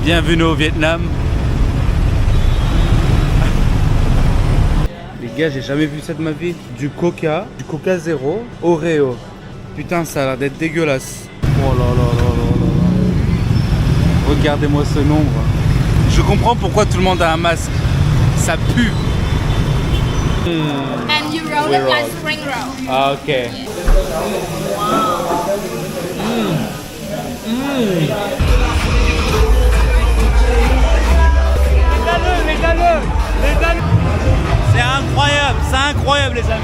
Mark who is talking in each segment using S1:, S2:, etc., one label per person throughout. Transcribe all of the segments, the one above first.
S1: Bienvenue au Vietnam. Les gars, j'ai jamais vu ça de ma vie. Du Coca zéro, Oreo. Putain, ça a l'air d'être dégueulasse. Oh là là là là là. Regardez-moi ce nombre. Je comprends pourquoi tout le monde a un masque. Ça pue.
S2: And you roll it like spring roll.
S1: Ah, ok. C'est incroyable les amis.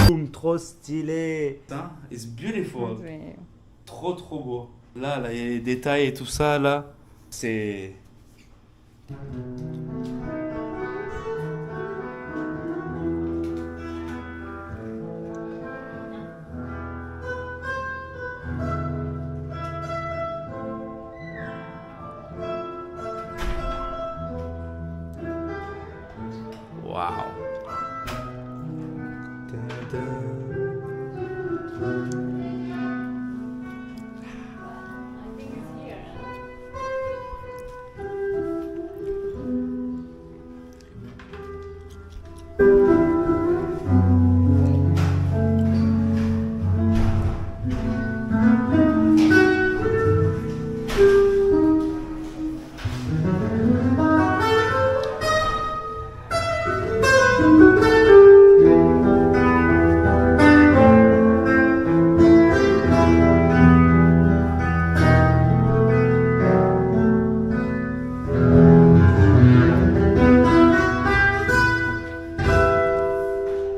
S1: Boum, trop stylé. It's beautiful. Trop beau. Là, il y a les détails et tout ça là. C'est... Wow.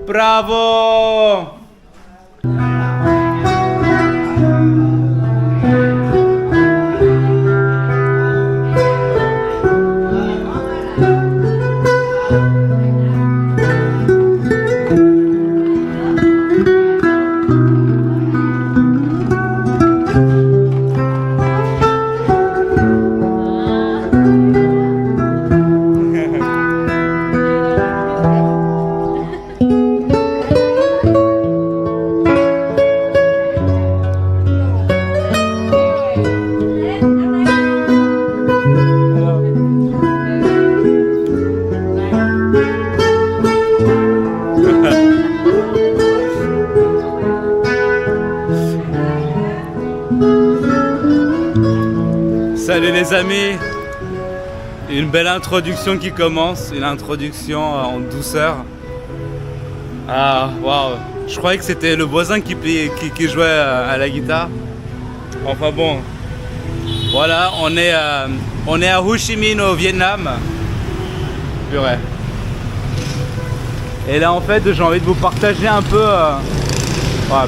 S1: Bravo! Salut les amis, une belle introduction qui commence, une introduction en douceur. Ah waouh, je croyais que c'était le voisin qui jouait à la guitare. Enfin bon, voilà, on est à Ho Chi Minh au Vietnam. Purée. Et là en fait j'ai envie de vous partager un peu...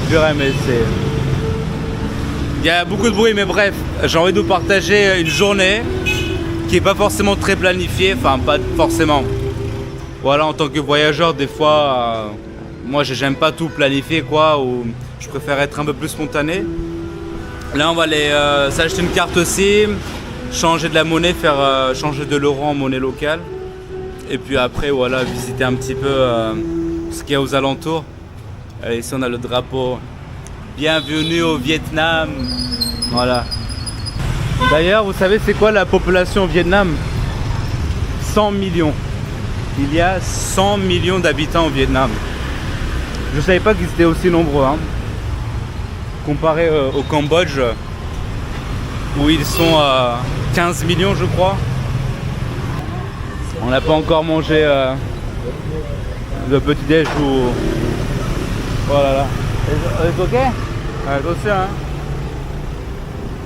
S1: purée mais c'est... Il y a beaucoup de bruit mais bref, j'ai envie de vous partager une journée qui n'est pas forcément très planifiée, enfin pas forcément. Voilà, en tant que voyageur des fois, moi j'aime pas tout planifier quoi, ou je préfère être un peu plus spontané. Là on va aller s'acheter une carte SIM, changer de la monnaie, faire changer de l'euro en monnaie locale. Et puis après voilà, visiter un petit peu ce qu'il y a aux alentours. Ici on a le drapeau. Bienvenue au Vietnam. Voilà. D'ailleurs, vous savez c'est quoi la population au Vietnam? 100 millions. Il y a 100 millions d'habitants au Vietnam. Je ne savais pas qu'ils étaient aussi nombreux. Hein. Comparé au Cambodge, où ils sont 15 millions je crois. On n'a pas encore mangé le petit-déj ou... Voilà là. C'est ok? Attention hein.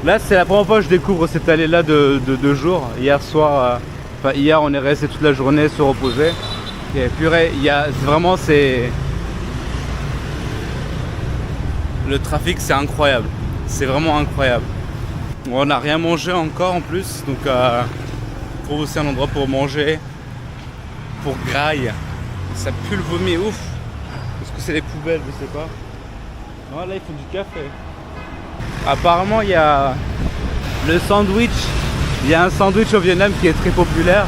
S1: Là c'est la première fois que je découvre cette allée là de 2 jours. Hier soir, hier on est resté toute la journée se reposer. Et purée, vraiment c'est... Le trafic c'est incroyable. C'est vraiment incroyable. On n'a rien mangé encore en plus. Donc trouve aussi un endroit pour manger. Pour graille. Ça pue le vomi, ouf. Est-ce que c'est les poubelles, je sais pas. Oh, là, il faut du café. Apparemment, il y a le sandwich. Il y a un sandwich au Vietnam qui est très populaire.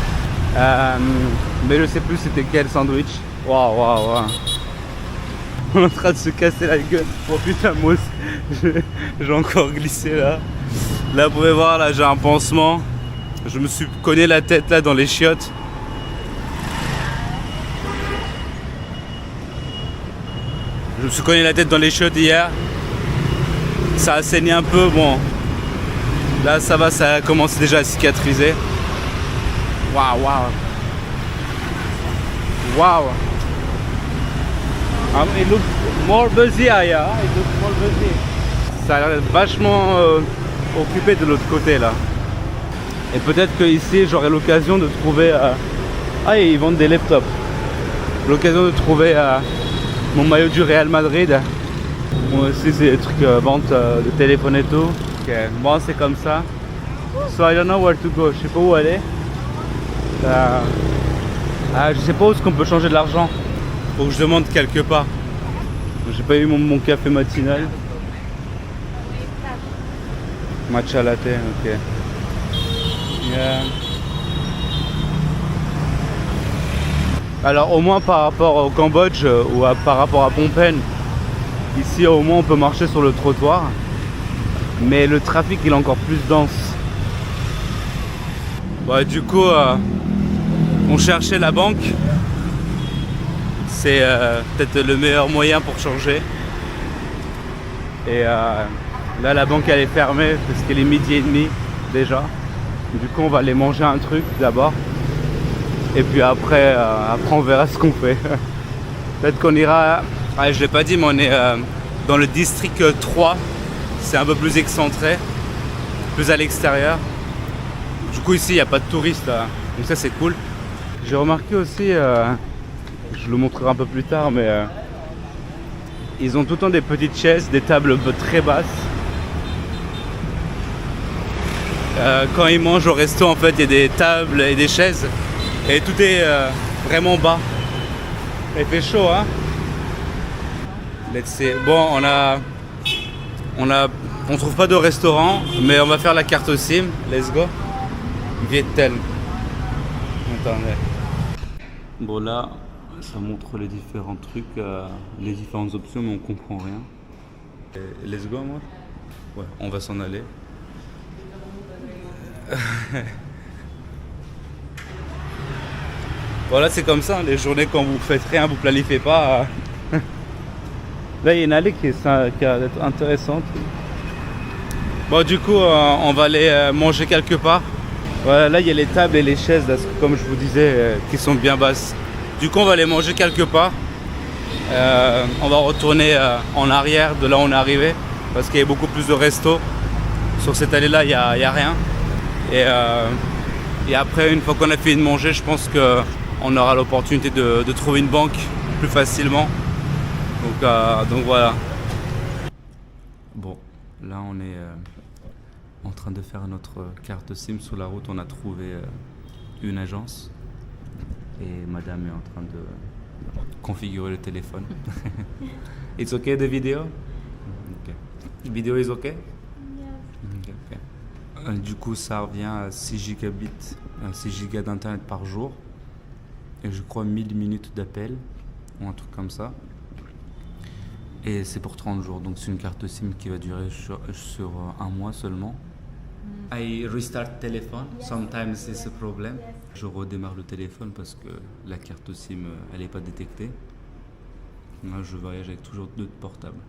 S1: Mais je sais plus c'était quel sandwich. Waouh, waouh, waouh. On est en train de se casser la gueule. Oh putain, moi aussi, j'ai encore glissé là. Là, vous pouvez voir, là, j'ai un pansement. Je me suis cogné la tête là dans les chiottes. Je me suis cogné la tête dans les chiottes hier. Ça a saigné un peu, bon. Là, ça va, ça a commencé déjà à cicatriser. Waouh, waouh. Waouh. It looks more busy here. It looks more busy. Ça a l'air vachement occupé de l'autre côté là. Et peut-être que ici j'aurai l'occasion de trouver. Ah, ils vendent des laptops. L'occasion de trouver mon maillot du Real Madrid. Bon, aussi c'est des trucs vente de téléphone et tout. Ok, bon c'est comme ça. So I don't know where to go. Je sais pas où aller. Je sais pas où est-ce qu'on peut changer de l'argent. Faut que je demande quelque part. J'ai pas eu mon café matinal. Matcha latte, ok. Yeah. Alors au moins par rapport au Cambodge ou par rapport à Phnom Penh, ici au moins on peut marcher sur le trottoir. Mais le trafic il est encore plus dense. Ouais, du coup, on cherchait la banque. C'est peut-être le meilleur moyen pour changer. Et là, la banque elle est fermée parce qu'elle est 12h30 déjà. Du coup, on va aller manger un truc d'abord. Et puis après on verra ce qu'on fait. Peut-être qu'on ira. Je l'ai pas dit, mais on est dans le district 3. C'est un peu plus excentré, plus à l'extérieur. Du coup, ici, il n'y a pas de touristes. Donc ça, c'est cool. J'ai remarqué aussi. Je le montrerai un peu plus tard, mais ils ont tout le temps des petites chaises, des tables très basses. Quand ils mangent au resto, en fait, il y a des tables et des chaises, et tout est vraiment bas. Il fait chaud, hein. Let's see. Bon, on trouve pas de restaurant, mais on va faire la carte SIM. Let's go. Viettel. Attendez. Bon là. Ça montre les différents trucs, les différentes options, mais on comprend rien. Et let's go, moi. Ouais, on va s'en aller. Voilà, c'est comme ça, les journées quand vous faites rien, vous planifiez pas. Là, il y a une allée qui a l'air d'être intéressante. Bon, du coup, on va aller manger quelque part. Voilà, là, il y a les tables et les chaises, là, comme je vous disais, qui sont bien basses. Du coup, on va aller manger quelque part. On va retourner en arrière de là où on est arrivé parce qu'il y a beaucoup plus de restos. Sur cette allée-là, il n'y a rien. Et après, une fois qu'on a fini de manger, je pense qu'on aura l'opportunité de trouver une banque plus facilement. Donc voilà. Bon, là, on est en train de faire notre carte SIM sur la route. On a trouvé une agence. Et madame est en train de configurer le téléphone. It's okay the video? Okay. Video is okay?
S2: Yes.
S1: Okay. Du coup, ça revient à 6 gigabits, 6 gigas d'internet par jour. Et je crois 1000 minutes d'appel, ou un truc comme ça. Et c'est pour 30 jours, donc c'est une carte SIM qui va durer sur un mois seulement. I restart téléphone, sometimes it's a problem. Je redémarre le téléphone parce que la carte SIM elle n'est pas détectée. Moi je voyage avec toujours deux portables.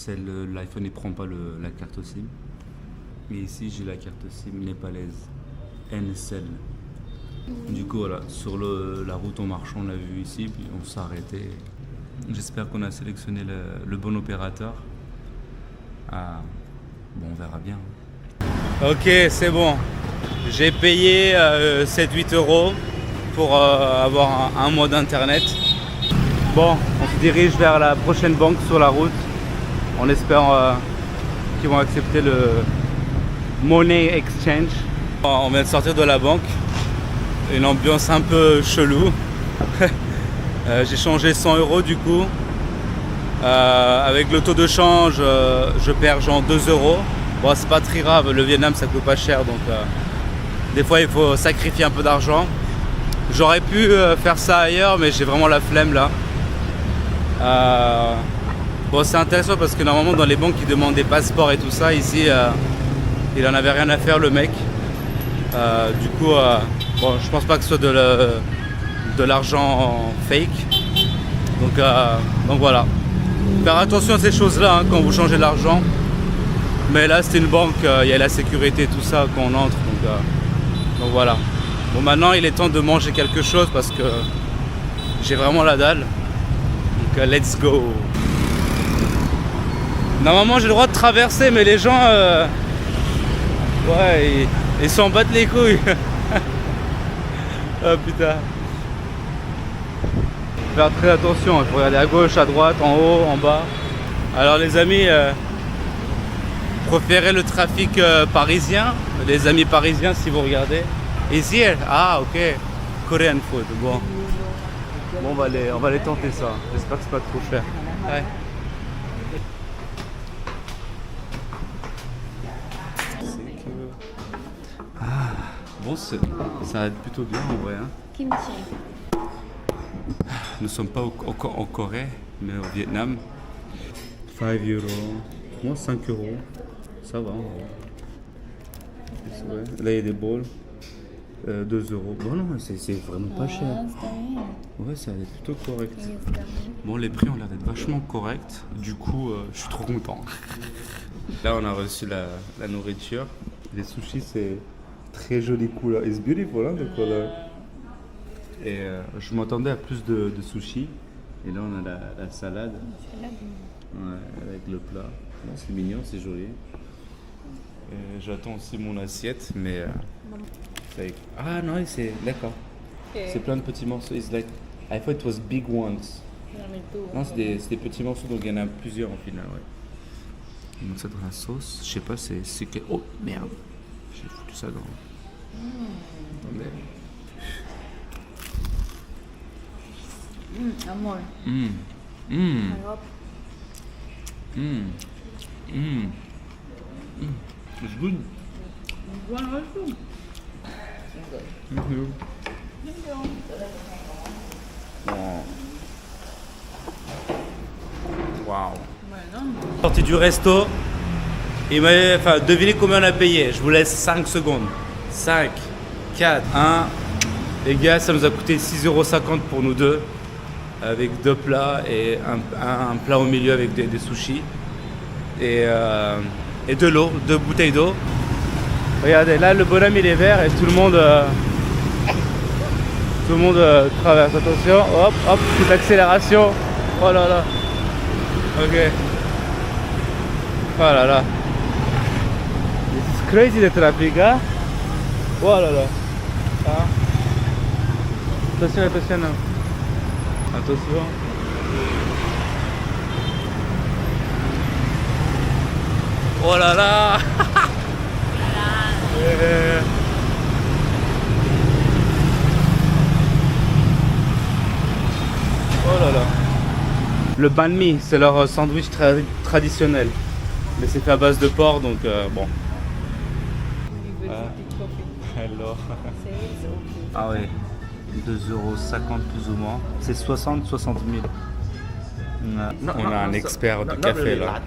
S1: L'iPhone ne prend pas la carte SIM. Mais ici j'ai la carte SIM népalaise, NSL. Du coup voilà, sur la route en marchant on l'a vu ici, puis on s'est arrêté. J'espère qu'on a sélectionné le bon opérateur. Bon on verra bien. Ok, c'est bon. J'ai payé 7-8 € pour avoir un mois d'internet. Bon, on se dirige vers la prochaine banque sur la route. On espère qu'ils vont accepter le Money Exchange. On vient de sortir de la banque. Une ambiance un peu chelou. J'ai changé 100 € du coup. Avec le taux de change, je perds genre 2 €. Bon, c'est pas très grave, le Vietnam ça coûte pas cher, donc des fois il faut sacrifier un peu d'argent. J'aurais pu faire ça ailleurs, mais j'ai vraiment la flemme là. Bon, c'est intéressant parce que normalement dans les banques ils demandent des passeports et tout ça. Ici, il en avait rien à faire le mec. Du coup, bon, je pense pas que ce soit de l'argent fake. Donc voilà. Faire attention à ces choses-là hein, quand vous changez l'argent. Mais là, c'est une banque, il y a la sécurité, tout ça quand on entre. Donc voilà. Bon, maintenant, il est temps de manger quelque chose parce que j'ai vraiment la dalle. Donc let's go. Normalement, j'ai le droit de traverser, mais les gens, ouais, ils s'en battent les couilles. Oh putain. Faire très attention, il faut regarder à gauche, à droite, en haut, en bas. Alors les amis, préférez le trafic parisien, les amis parisiens si vous regardez. Ici, ah ok, Korean food, bon. Bon, on va aller tenter ça, j'espère que c'est pas trop cher. Ouais. Ah, bon, ça va être plutôt bien en vrai. Hein.
S2: Kimchi.
S1: Nous ne sommes pas en Corée, mais au Vietnam. 5 €. Moi, 5 €. Ça va, en vrai. Ouais. Là, il y a des bowls. 2 €. Bon, non, c'est vraiment pas cher. Ouais, ça a l'air plutôt correct. Bon, les prix ont l'air d'être vachement corrects. Du coup, je suis trop content. Là, on a reçu la nourriture. Les sushis, c'est très jolie couleur. It's beautiful, hein, the color. Et je m'attendais à plus de sushis. Et là, on a la salade. Ouais, avec le plat. Bon, c'est mignon, c'est joli. Et j'attends aussi mon assiette, mais... Ah non, c'est... D'accord. Okay. C'est plein de petits morceaux. It's like... I thought it was big ones. Non, c'est des petits morceaux, donc il y en a plusieurs en final, ouais. On met ça dans la sauce. Je sais pas, c'est que... Oh, merde. J'ai foutu ça dans... Attendez.
S2: Amor.
S1: It's good. Wow. Sorti du resto, il m'avait, enfin, devinez combien on a payé. Je vous laisse 5 secondes. 5, 4, 1. Les gars, ça nous a coûté 6,50 € pour nous deux. Avec 2 plats et un plat au milieu avec des sushis. Et de l'eau, 2 bouteilles d'eau. Regardez, là le bonhomme il est vert et tout le monde traverse. Attention, hop, hop, petite accélération. Oh là là. Ok. Oh là là. It's crazy the traffic, hein? Oh là là. Ah. Attention, attention. Attention. Oh là là. Oh là là. Le banh mi, c'est leur sandwich traditionnel. Mais c'est fait à base de porc, donc bon. Alors. Ah ouais. 2,50 € plus ou moins. C'est 60 000. On a un expert de café là.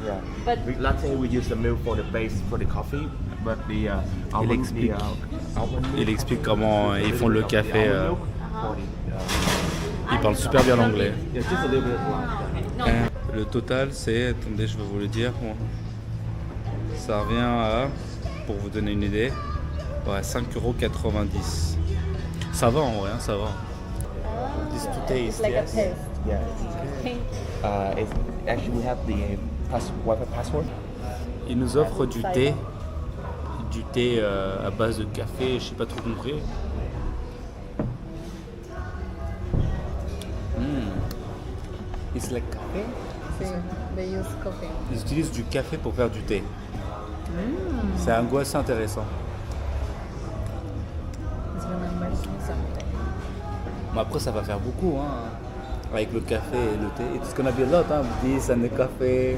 S3: Yeah. But latte we use the milk for the base for the coffee, but the
S1: Il explique comment ils font le café. Il parle super bien l'anglais. Le total c'est, attendez, je vais vous le dire. Ça revient à, pour vous donner une idée, ouais, 5,90 €. Ça va en vrai, hein, ça va.
S3: This to taste,
S2: Like
S3: yes.
S2: a taste.
S3: Yeah. Actually we have the Wi-Fi password.
S1: Il nous offre du thé à base de café, je sais pas trop compris. It's like café.
S2: They use coffee.
S1: Ils utilisent du café pour faire du thé. C'est un goût assez intéressant.
S2: It remembers me something.
S1: Mais après ça va faire beaucoup, hein, avec le café et le thé. It's gonna be a lot, hein, this and the café.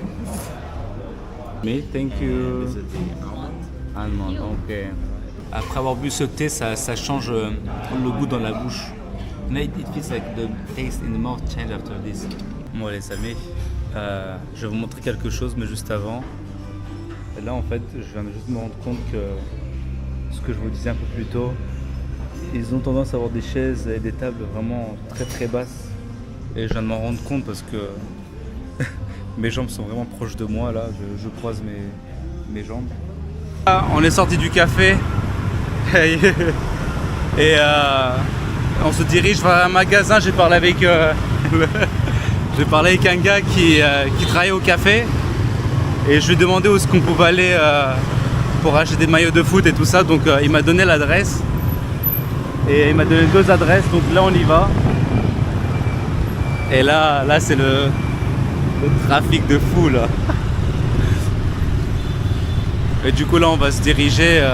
S1: Mais thank you.
S3: This is the almond.
S1: Almond, ok. Après avoir bu ce thé, ça change le goût dans la bouche.
S4: No, it feels like the taste in the mouth change after this.
S1: Bon les amis, je vais vous montrer quelque chose, mais juste avant. Et là en fait, je viens de juste me rendre compte que ce que je vous disais un peu plus tôt, ils ont tendance à avoir des chaises et des tables vraiment très très basses. Et je viens de m'en rendre compte parce que mes jambes sont vraiment proches de moi là, je croise mes jambes. Ah, on est sorti du café et on se dirige vers un magasin. J'ai parlé avec un gars qui travaillait au café et je lui ai demandé où est-ce qu'on pouvait aller pour acheter des maillots de foot et tout ça. Donc il m'a donné l'adresse et il m'a donné 2 adresses. Donc là on y va. Et là c'est le trafic de fou là. Et du coup là on va se diriger,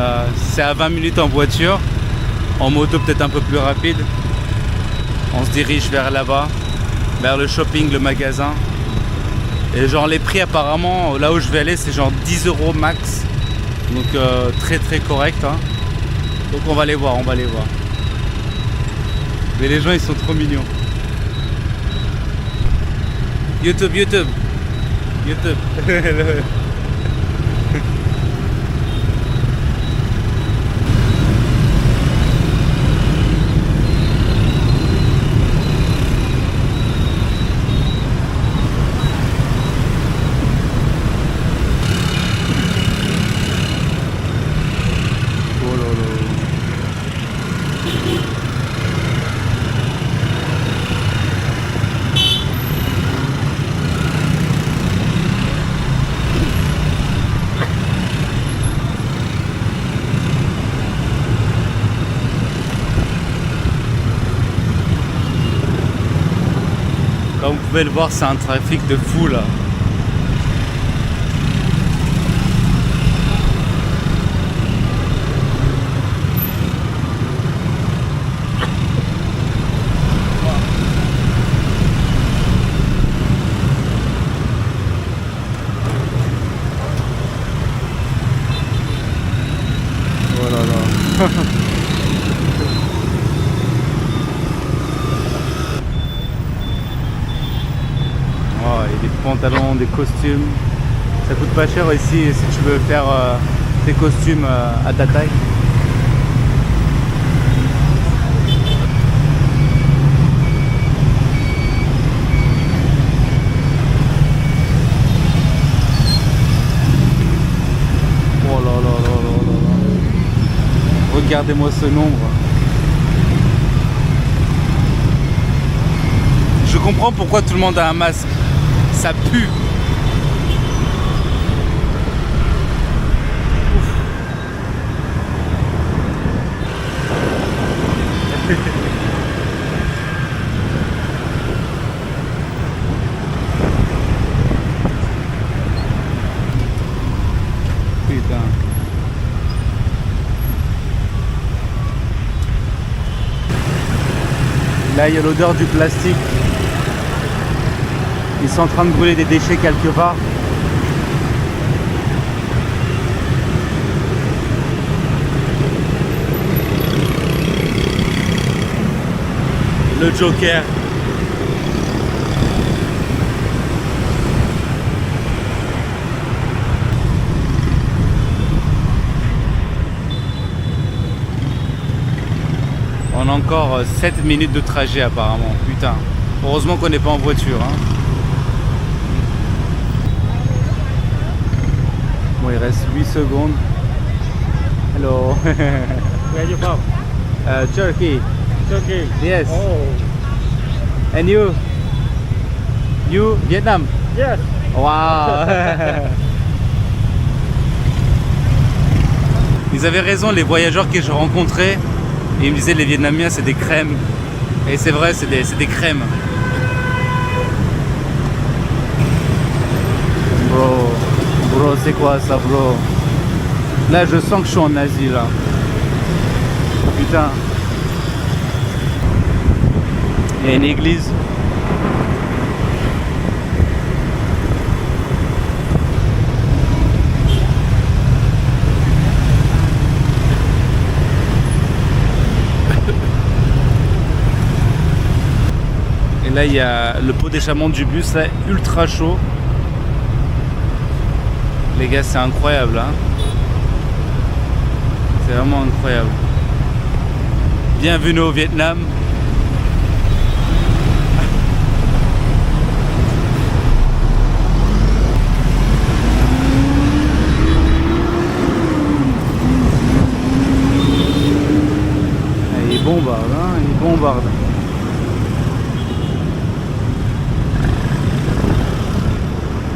S1: c'est à 20 minutes en voiture, en moto peut-être un peu plus rapide. On se dirige vers là-bas, vers le shopping, le magasin. Et genre les prix apparemment, là où je vais aller c'est genre 10 € max. Donc très très correct hein. Donc on va les voir, Mais les gens ils sont trop mignons. YouTube. Comme vous pouvez le voir, c'est un trafic de fou là. Oh là là. Des pantalons, des costumes, ça coûte pas cher ici si tu veux faire tes costumes à ta taille. Oh là là là là là là. Regardez-moi ce nombre. Je comprends pourquoi tout le monde a un masque. Ça pue. Putain. Là, il y a l'odeur du plastique. Ils sont en train de brûler des déchets quelque part. Le Joker. On a encore 7 minutes de trajet apparemment. Putain. Heureusement qu'on n'est pas en voiture. Hein. Bon, il reste 8 secondes. Hello.
S5: Where are you from?
S1: Turkey.
S5: Turkey.
S1: Yes.
S5: Oh.
S1: And you? You Vietnam?
S5: Yes.
S1: Wow. Ils avaient raison, les voyageurs que j'ai rencontrés, ils me disaient les Vietnamiens c'est des crèmes. Et c'est vrai, c'est des crèmes. Bro, c'est quoi ça, bro? Là, je sens que je suis en Asie, là. Putain. Il y a une église. là, il y a le pot d'échappement du bus, là, ultra chaud. Les gars, c'est incroyable, hein. C'est vraiment incroyable. Bienvenue au Vietnam. Il bombarde, hein, il bombarde.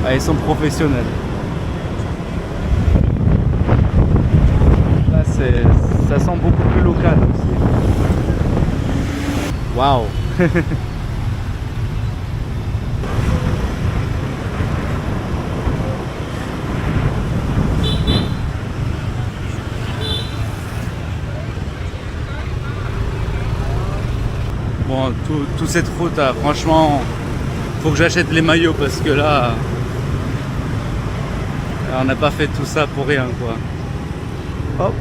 S1: Ah, ils sont professionnels. Là, ça sent beaucoup plus local aussi. Waouh. Bon, toute cette route, là, franchement, faut que j'achète les maillots parce que là, on n'a pas fait tout ça pour rien, quoi. Hop,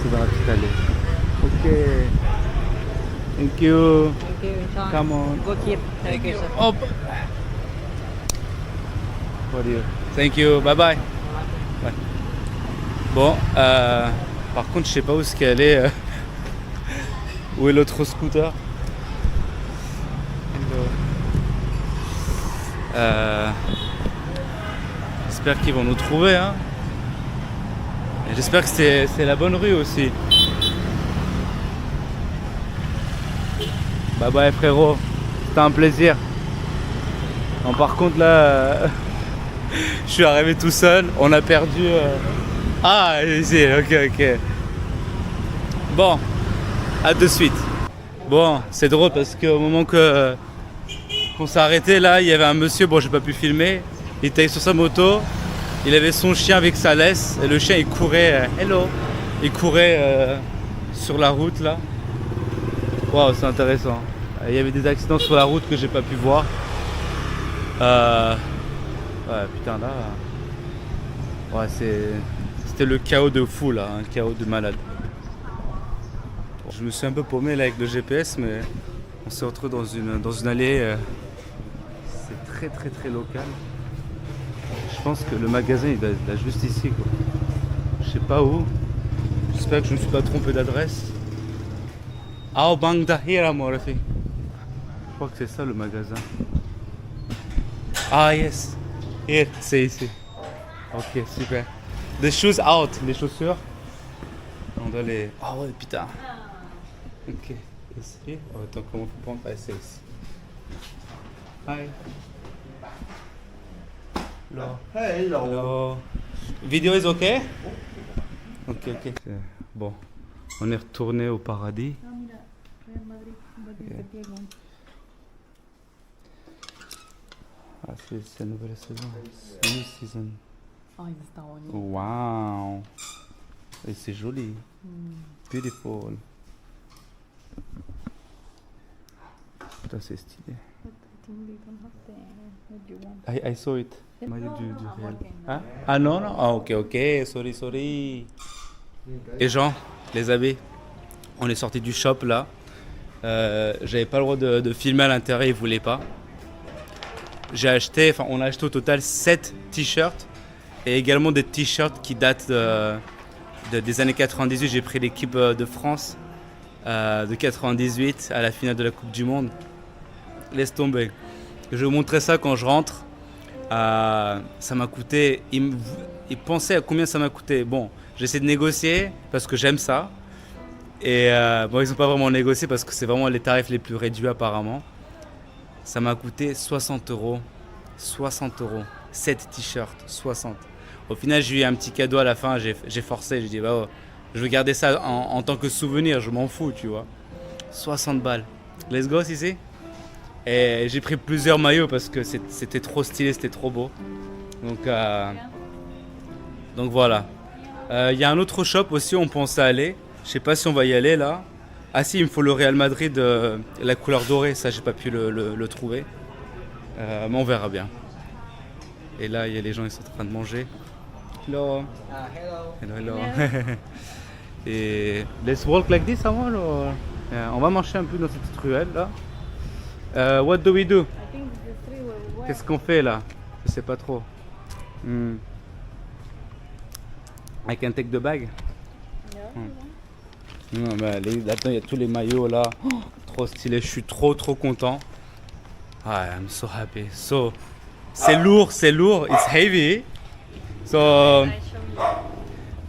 S1: c'est dans la petite allée. Ok. Thank you.
S2: Thank you, Sean.
S1: Come on.
S2: Go keep. Thank you, sir.
S1: Hop. What do you? Thank you. Bye bye. Bye. Bon, par contre, je sais pas où est-ce qu'elle est. Où est l'autre scooter? J'espère qu'ils vont nous trouver, hein. Et j'espère que c'est la bonne rue aussi. Bye bye frérot, c'était un plaisir. Non, par contre là, je suis arrivé tout seul, on a perdu... Ah, ici, ok. Bon, à de suite. Bon, c'est drôle parce qu'au moment qu'on s'est arrêté là, il y avait un monsieur, bon j'ai pas pu filmer, il était sur sa moto, il avait son chien avec sa laisse et le chien il courait, hello, il courait sur la route là. Waouh, c'est intéressant. Il y avait des accidents sur la route que j'ai pas pu voir. Ouais, putain là, ouais c'était le chaos de fou là, un chaos de malade. Je me suis un peu paumé là avec le GPS, mais on s'est retrouvé dans une allée. C'est très local. Je pense que le magasin il est juste ici quoi. Je sais pas où. J'espère que je ne me suis pas trompé d'adresse. Ao Bang Dahira Morafi. Je crois que c'est ça le magasin. Ah yes. Here, c'est ici. Ok, super. The shoes out, les chaussures. On doit les... Ah ouais, putain. Ok, ici. Oh, attends, comment faut prendre? Ah, c'est ici. Hi. Hello.
S3: Hello.
S1: Hello. Video is okay? Ok. Bon, on est retourné au paradis. Ah, c'est la nouvelle saison. New season.
S2: Oh, ils estão bonito.
S1: Wow. Et c'est joli. Beautiful. Putain, c'est stylé. I saw it. Maillot du Real. Ah non. Ah ok. Sorry. Les gens, les amis, on est sorti du shop là. J'avais pas le droit de filmer à l'intérieur, ils voulaient pas. On a acheté au total 7 t-shirts et également des t-shirts qui datent des années 98. J'ai pris l'équipe de France de 98 à la finale de la Coupe du Monde. Laisse tomber. Je vais vous montrer ça quand je rentre. Ça m'a coûté... Ils pensaient à combien ça m'a coûté. Bon, j'essaie de négocier parce que j'aime ça. Et bon, ils n'ont pas vraiment négocié parce que c'est vraiment les tarifs les plus réduits apparemment. Ça m'a coûté 60 €. 60 €. 7 t-shirts, 60. Au final, j'ai eu un petit cadeau à la fin. J'ai forcé. J'ai dit, bah, je veux garder ça en tant que souvenir. Je m'en fous, tu vois. 60 balles. Let's go, Sissi. Et j'ai pris plusieurs maillots parce que c'était trop stylé, c'était trop beau. Donc voilà. Il y a un autre shop aussi où on pensait aller. Je sais pas si on va y aller là. Ah si, il me faut le Real Madrid, la couleur dorée, ça j'ai pas pu le trouver. Mais on verra bien. Et là, il y a les gens qui sont en train de manger. Hello. Hello. Et let's walk like this, on va marcher un peu dans cette petite ruelle là. What do we do?
S2: I think the three will work.
S1: Qu'est-ce qu'on fait là? Je sais pas trop. Hmm. I can take the bag? Non, mais là-dedans il y a tous les maillots là. Oh, trop stylé, je suis trop content. I'm so happy. So, c'est lourd, it's heavy. So,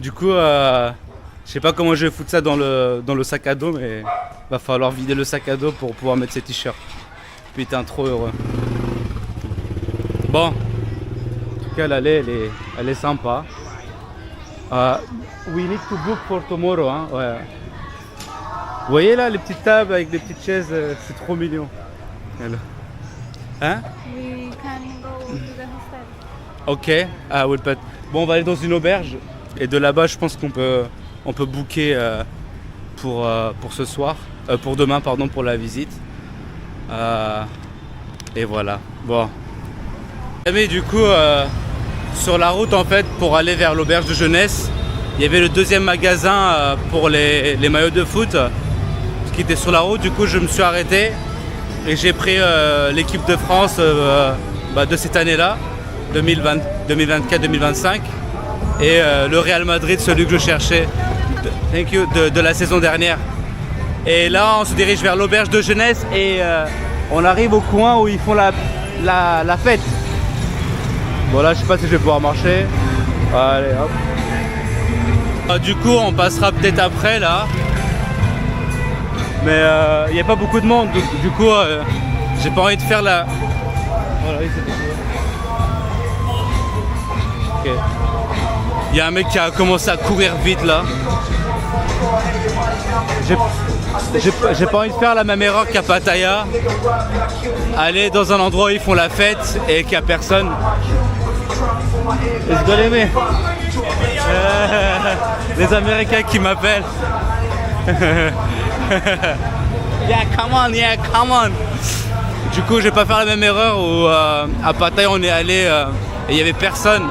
S1: du coup, je sais pas comment je vais foutre ça dans le sac à dos, mais va falloir vider le sac à dos pour pouvoir mettre ces t-shirts. Putain, trop heureux. Bon, en tout cas l'allée elle est sympa. We need to book for tomorrow, hein. Ouais. Vous voyez là les petites tables avec des petites chaises, c'est trop mignon. Hein?
S2: We can go to the hostel.
S1: Ok, bon, on va aller dans une auberge et de là-bas je pense qu'on peut booker pour ce soir, pour demain pardon, pour la visite. Et voilà. Bon. Mais du coup, sur la route en fait pour aller vers l'auberge de jeunesse, il y avait le deuxième magasin pour les maillots de foot qui était sur la route. Du coup, je me suis arrêté et j'ai pris l'équipe de France de cette année-là, 2024-2025, et le Real Madrid, celui que je cherchais, de la saison dernière. Et là, on se dirige vers l'auberge de jeunesse et on arrive au coin où ils font la fête. Bon là, je sais pas si je vais pouvoir marcher. Allez, hop. Du coup, on passera peut-être après là. Mais il n'y a pas beaucoup de monde, du coup, j'ai pas envie de faire la... Voilà, ok. Il y a un mec qui a commencé à courir vite là. J'ai pas envie de faire la même erreur qu'à Pattaya. Aller dans un endroit où ils font la fête et qu'il n'y a personne. Est-ce que vous l'aimez? Les Américains qui m'appellent. Yeah, come on. Du coup, je vais pas faire la même erreur où à Pattaya on est allé et il y avait personne.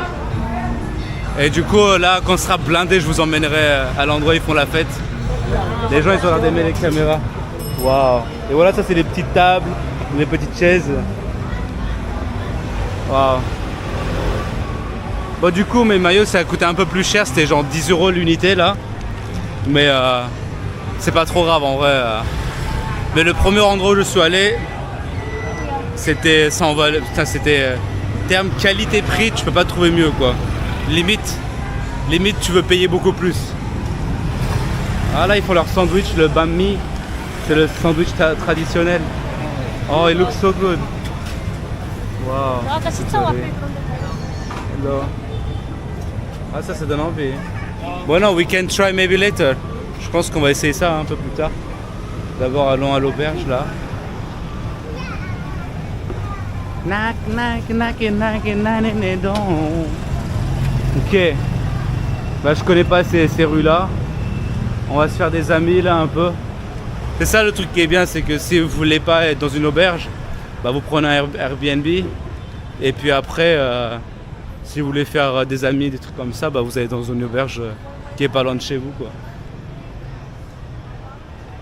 S1: Et du coup, là, quand on sera blindé, je vous emmènerai à l'endroit où ils font la fête. Les gens, ils sont en train d'aimer les caméras. Waouh. Et voilà, ça c'est les petites tables, les petites chaises. Waouh. Bon, du coup, mes maillots, ça a coûté un peu plus cher. C'était genre 10 € l'unité là. Mais c'est pas trop grave en vrai. Mais le premier endroit où je suis allé, c'était sans vol. Putain, c'était terme qualité-prix, tu peux pas trouver mieux quoi. Limite, tu veux payer beaucoup plus. Ah là, ils font leur sandwich, le banh mi. C'est le sandwich traditionnel. Oh, it looks so good. Wow. Hello. Ah, ça donne envie. Bon, non, we can try maybe later. Je pense qu'on va essayer ça un peu plus tard. D'abord, allons à l'auberge là. Knock, knock, knock, knock, knock, knock. Ok. Bah, je connais pas ces rues là. On va se faire des amis là un peu. C'est ça le truc qui est bien, c'est que si vous voulez pas être dans une auberge, bah vous prenez un Airbnb. Et puis après, si vous voulez faire des amis, des trucs comme ça, bah vous allez dans une auberge qui est pas loin de chez vous quoi.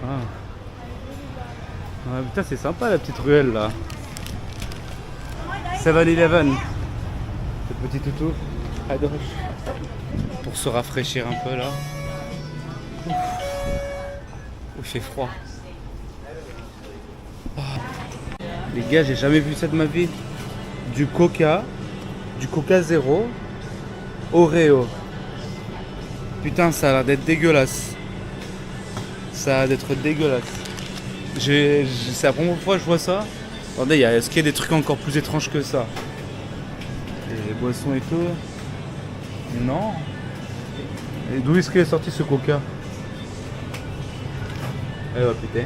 S1: Ah. Ah, putain, c'est sympa la petite ruelle là. 7-Eleven. Ce petit toutou. Pour se rafraîchir un peu là. Ouf. Il fait froid. Oh. Les gars, j'ai jamais vu ça de ma vie. Du Coca zéro, Oreo. Putain, ça a l'air d'être dégueulasse. Ça a l'air d'être dégueulasse. C'est la première fois que je vois ça. Attendez, est-ce qu'il y a des trucs encore plus étranges que ça? Les boissons et tout. Non. Et d'où est-ce qu'il est sorti ce Coca? Eh bah putain.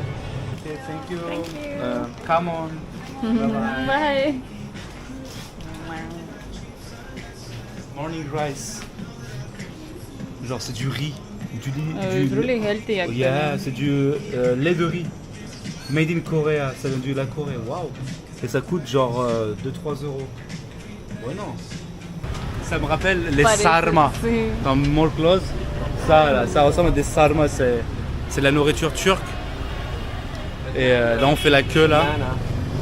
S1: Okay, thank you. Come on. Bye bye.
S2: Bye.
S1: Morning rice. Genre c'est du riz.
S2: It's really healthy actually.
S1: Yeah, c'est du lait de riz. Made in Korea, ça vient de la Corée. Waouh. Et ça coûte genre 2-3 €. Ouais non. Ça me rappelle les sarma. Dans More Close. Ça là, ça ressemble à des sarma, c'est la nourriture turque. Et là on fait la queue là.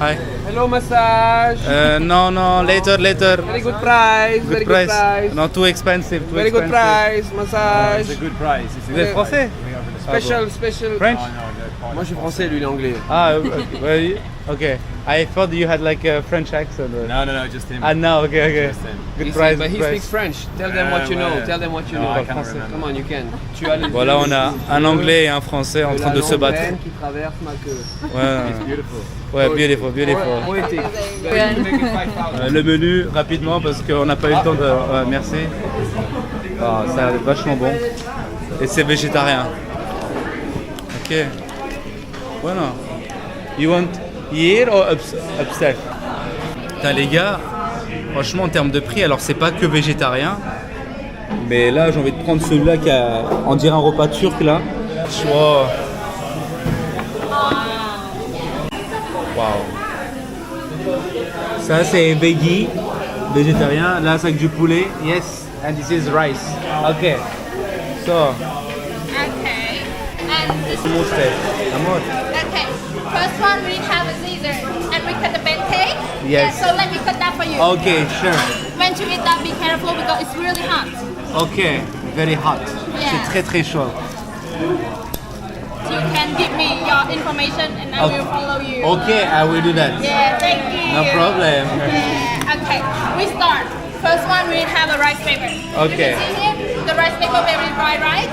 S1: Hi.
S6: Hello, massage.
S1: No, later.
S6: Very good price.
S1: Good
S6: very
S1: price.
S6: good price.
S1: Non, too expensive.
S6: Very good price. Massage.
S5: Good price.
S1: Vous êtes français?
S6: Special, special.
S1: French?
S6: Moi, je suis français, lui, il est anglais.
S1: Ah, okay. I thought you had like a French accent.
S5: No, just him.
S1: Ah, no, okay. Good price.
S6: But he
S1: good
S6: speaks
S1: price.
S6: French. Tell them what you know.
S5: ouais.
S6: Tell them what you
S5: No,
S6: know.
S5: I can't remember.
S6: Come on, you can. Tu as les
S1: Voilà, on a un anglais et un français en train de se battre.
S6: qui traverse ma queue.
S1: Ouais, beautiful.
S6: Poétique.
S1: Le menu, rapidement, parce qu'on n'a pas eu le temps de... Ouais, merci. Ah, ça a l'air vachement bon. Et c'est végétarien. Ok. Voilà. You want here or upstairs? Putain, les gars, franchement, en termes de prix, alors c'est pas que végétarien. Mais là, j'ai envie de prendre celui-là qui a... On dirait un repas turc, là. Wow. Ça c'est veggie, végétarien. Là c'est avec du poulet. Yes, and this is rice. Okay. So,
S2: Okay. And this
S1: amor.
S2: okay. First one we have a Caesar and we cut the pancake.
S1: Yes.
S2: So let me cut that for you.
S1: Okay, sure.
S2: When you eat that, be careful because it's really hot.
S1: Okay, very hot.
S2: Yeah.
S1: C'est très chaud.
S2: You can give me your information and I will follow you.
S1: Okay, I will do that.
S2: Yeah, thank you.
S1: No problem.
S2: Yeah. Okay. We start. First one we have a rice paper.
S1: Okay.
S2: You can see here the rice paper very dry, right?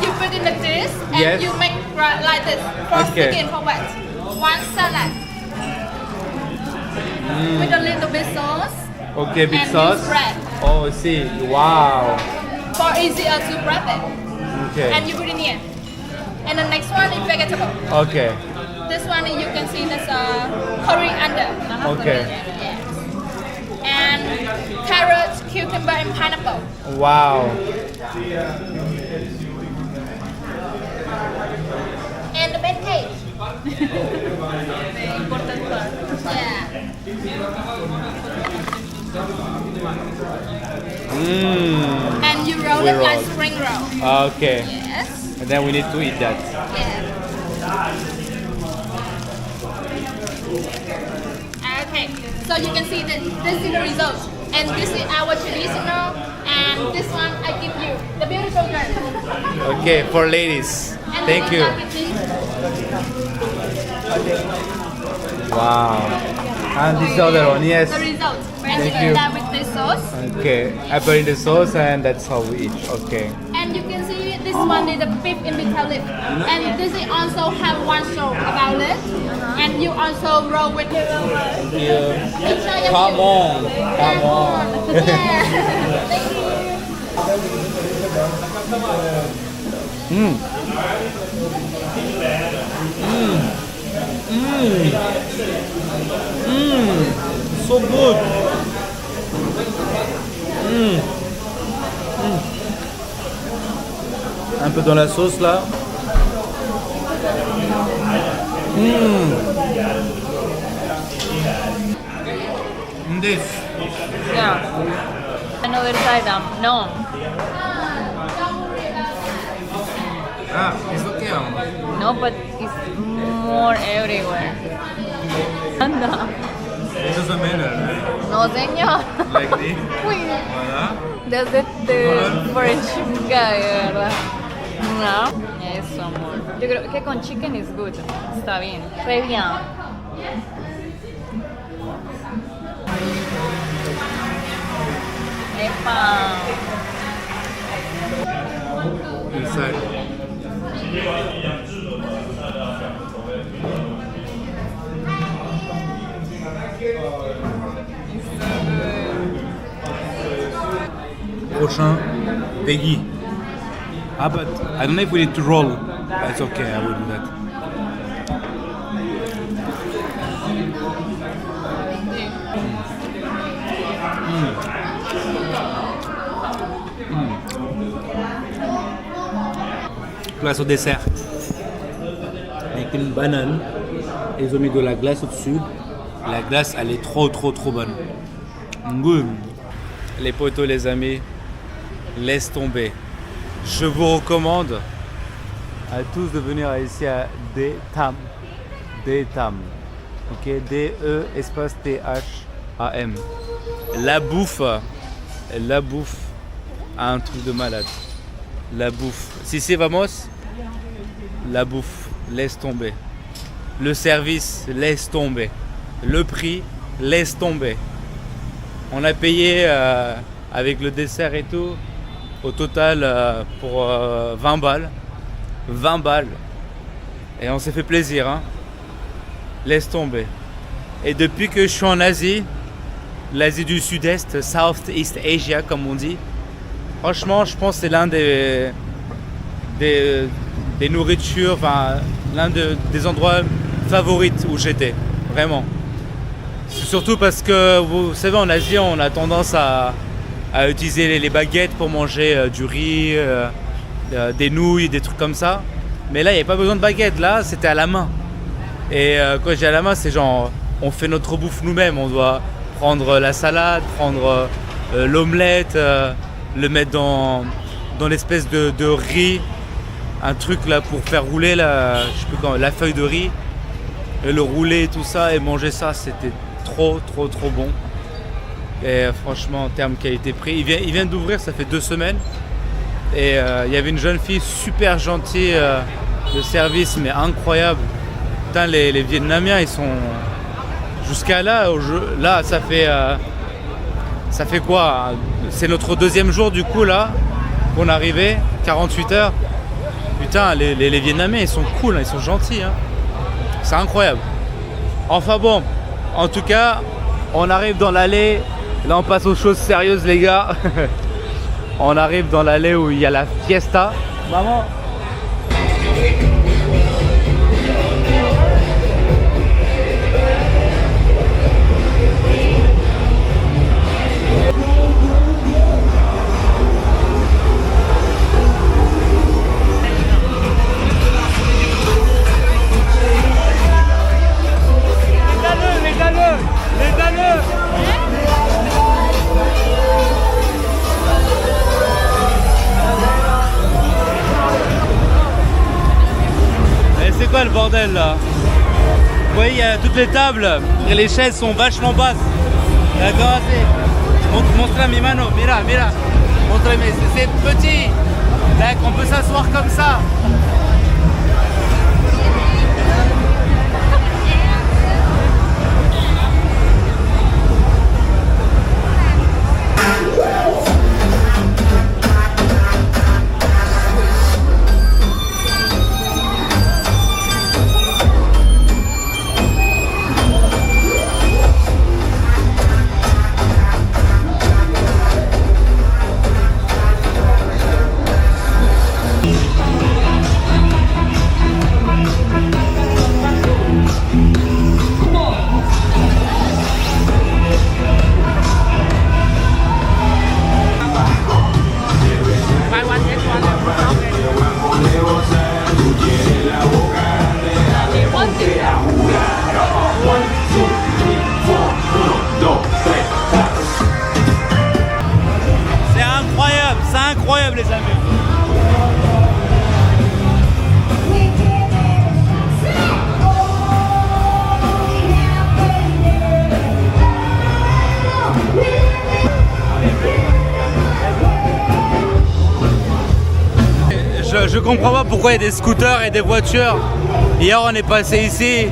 S2: You put in the dish and
S1: Yes.
S2: you make like this. First
S1: Okay.
S2: begin for what? One salad. With a little bit sauce.
S1: Okay, big
S2: and
S1: sauce.
S2: use bread.
S1: Oh, see. Wow.
S2: For easier to wrap it.
S1: Okay.
S2: And you put in here. And the next one is vegetable.
S1: Okay.
S2: This one you can see there's coriander.
S1: Okay.
S2: Yes. And carrots, cucumber, and pineapple.
S1: Wow.
S2: And the pancake. The important part. Yeah. And you roll it like
S1: roll.
S2: spring roll.
S1: Okay.
S2: Yes.
S1: And then we need to eat that.
S2: Yeah. Okay. So you can see that this is the result. And this is our traditional. And this one I give you. The beautiful girl.
S1: Okay, for ladies.
S2: And
S1: Thank
S2: the
S1: you.
S2: one that is
S1: Wow. And this other one, yes.
S2: the result. And
S1: Thank
S2: you
S1: you.
S2: eat that with this sauce.
S1: Okay, I put in the sauce and that's how we eat. Okay.
S2: And you can see this one is the beef in bitter leaf. And this is also have one show about it. And you also roll with
S1: Thank you.
S2: Enjoy your
S1: Come
S2: meal.
S1: on. Come on.
S2: Yeah. Thank you.
S1: So good. Un peu dans la sauce là. This.
S7: Yeah. Another side, no.
S1: Ah, it's okay.
S7: No, but it's more everywhere. Anda.
S1: It doesn't matter.
S7: No, señor.
S1: Like this.
S7: Uy,
S1: Voilà.
S7: that's the French guy, ¿verdad? No. Eso, amor. Yo creo que con chicken is good. Está bien. Très bien. Epa.
S1: Inside. Prochain, veggie. Ah, but I don't know if we need to roll. That's okay, I will do that. Place au dessert. Avec une banane. Ils ont mis de la glace au-dessus. La glace, elle est trop bonne. Good. Les potos, les amis, laisse tomber. Je vous recommande à tous de venir ici à Detam. Ok, D-E espace T-H-A-M. La bouffe a un truc de malade. La bouffe. Si c'est vamos, la bouffe, laisse tomber. Le service, laisse tomber. Le prix, laisse tomber. On a payé avec le dessert et tout, au total pour 20 balles. 20 balles. Et on s'est fait plaisir, hein. Laisse tomber. Et depuis que je suis en Asie, l'Asie du Sud-Est, Southeast Asia comme on dit, franchement je pense que c'est l'un des nourritures, enfin l'un des endroits favoris où j'étais, vraiment. Surtout parce que vous savez en Asie on a tendance à utiliser les baguettes pour manger du riz, des nouilles, des trucs comme ça. Mais là il n'y avait pas besoin de baguettes, là c'était à la main. Et quand je dis à la main c'est genre on fait notre bouffe nous-mêmes, on doit prendre la salade, prendre l'omelette, le mettre dans l'espèce de riz, un truc là pour faire rouler je sais plus quand, la feuille de riz, et le rouler et tout ça et manger ça, c'était trop bon. Et franchement en termes qualité-prix, il vient d'ouvrir, ça fait 2 semaines et il y avait une jeune fille super gentille, le service mais incroyable. Putain, les Vietnamiens ils sont jusqu'à là, ça fait quoi? C'est notre 2e jour du coup là qu'on est arrivé, 48 heures. Putain, les Vietnamiens ils sont cool, hein, ils sont gentils, hein. C'est incroyable. Enfin bon, en tout cas, on arrive dans l'allée. Là on passe aux choses sérieuses les gars. On arrive dans l'allée où il y a la fiesta. Maman. C'est quoi le bordel là? Vous voyez, il y a toutes les tables et les chaises sont vachement basses. D'accord, montre mi mano, mira. Montre-moi, c'est petit. D'accord, on peut s'asseoir comme ça. C'est incroyable les amis. Je comprends pas pourquoi il y a des scooters et des voitures. Hier on est passé ici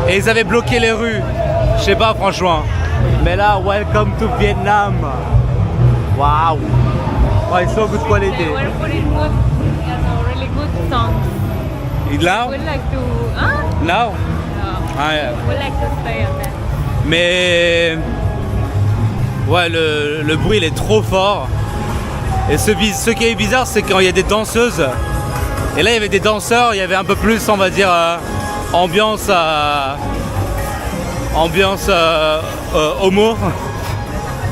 S1: et ils avaient bloqué les rues. Je sais pas franchement. Mais là, welcome to Vietnam. Wow. Oh, it's so good quality.
S7: Yeah, we're putting good, really good songs.
S1: Now?
S7: We'd like to, huh?
S1: Now?
S7: No.
S1: Ah, yeah.
S7: We'd like to stay on that.
S1: Mais ouais, le bruit il est trop fort. Et ce qui est bizarre, c'est quand il y a des danseuses. Et là, il y avait des danseurs, il y avait un peu plus, on va dire, ambiance homo.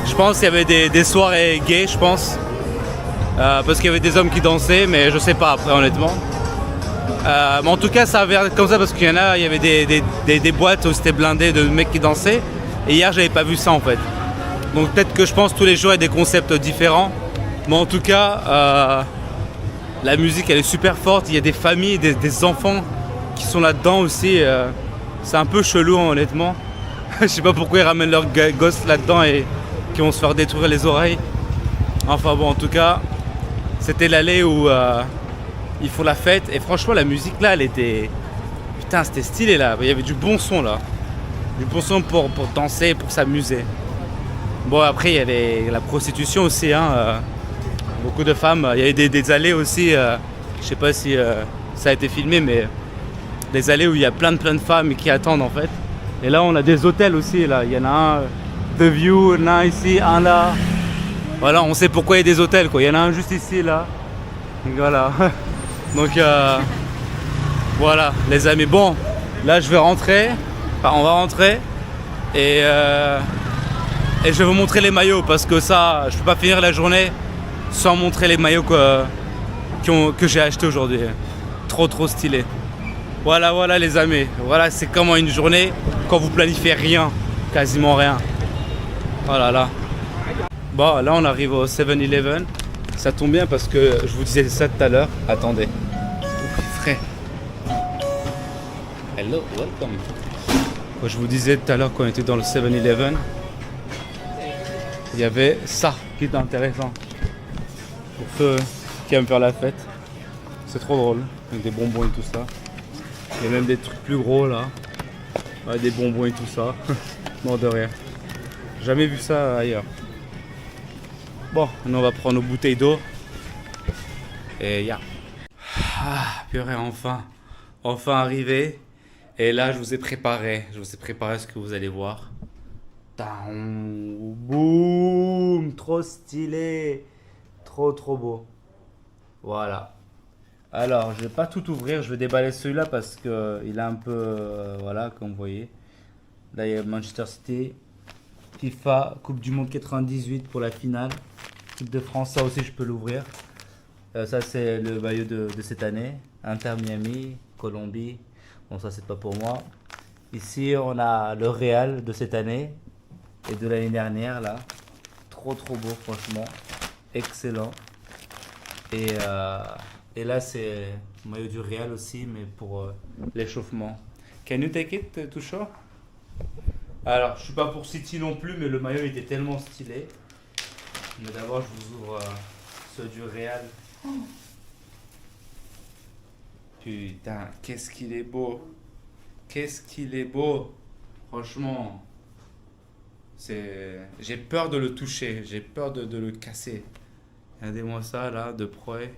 S1: Je pense qu'il y avait des soirées gays, je pense. Parce qu'il y avait des hommes qui dansaient, mais je sais pas après, honnêtement. Mais en tout cas, ça avait l'air comme ça parce qu'il y il y avait des boîtes où c'était blindé de mecs qui dansaient. Et hier, j'avais pas vu ça en fait. Donc peut-être que je pense tous les jours il y a des concepts différents. Mais en tout cas, la musique elle est super forte. Il y a des familles, des enfants qui sont là-dedans aussi. C'est un peu chelou honnêtement. Je sais pas pourquoi ils ramènent leurs gosses là-dedans et qui vont se faire détruire les oreilles. Enfin bon, en tout cas, c'était l'allée où ils font la fête. Et franchement, la musique là, elle était... Putain, c'était stylé là. Il y avait du bon son là. Du bon son pour danser, pour s'amuser. Bon, après, il y avait la prostitution aussi. Hein, beaucoup de femmes. Il y avait des allées aussi. Je sais pas si ça a été filmé, mais des allées où il y a plein de femmes qui attendent en fait. Et là, on a des hôtels aussi. Là, il y en a un, The View, il y en a un ici, un là. Voilà, on sait pourquoi il y a des hôtels, quoi. Il y en a un juste ici, là. Donc voilà. Donc voilà, les amis. Bon, là, je vais rentrer. Enfin, on va rentrer. Et je vais vous montrer les maillots parce que ça, je peux pas finir la journée sans montrer les maillots que j'ai achetés aujourd'hui. Trop stylé. Voilà les amis. Voilà, c'est comment une journée quand vous planifiez rien, quasiment rien. Voilà là. Bon, là on arrive au 7-Eleven. Ça tombe bien parce que je vous disais ça tout à l'heure. Attendez. Ouf, frais. Hello, welcome. Je vous disais tout à l'heure quand on était dans le 7-Eleven, il y avait ça qui est intéressant. Pour ceux qui aiment faire la fête. C'est trop drôle. Avec des bonbons et tout ça. Il y a même des trucs plus gros là. Ouais, des bonbons et tout ça. Mort de rire. Jamais vu ça ailleurs. Bon, nous on va prendre nos bouteilles d'eau. Et ya. Ah, purée, enfin arrivé. Et là, je vous ai préparé ce que vous allez voir. Boum, trop stylé. Trop beau. Voilà. Alors, je vais pas tout ouvrir, je vais déballer celui-là parce que il est un peu, voilà, comme vous voyez. Là, il y a Manchester City, FIFA, Coupe du Monde 98 pour la finale. Coupe de France, ça aussi, je peux l'ouvrir. Ça, c'est le maillot de cette année. Inter Miami, Colombie. Bon, ça, c'est pas pour moi. Ici, on a le Real de cette année et de l'année dernière, là. Trop beau, franchement. Excellent. Et là, c'est le maillot du Real aussi, mais pour l'échauffement. Can you take it to show? Alors, je suis pas pour City non plus, mais le maillot était tellement stylé. Mais d'abord, je vous ouvre ceux du Real. Putain, qu'est-ce qu'il est beau. Qu'est-ce qu'il est beau. Franchement, j'ai peur de le toucher. J'ai peur de le casser. Regardez-moi ça, là, de près.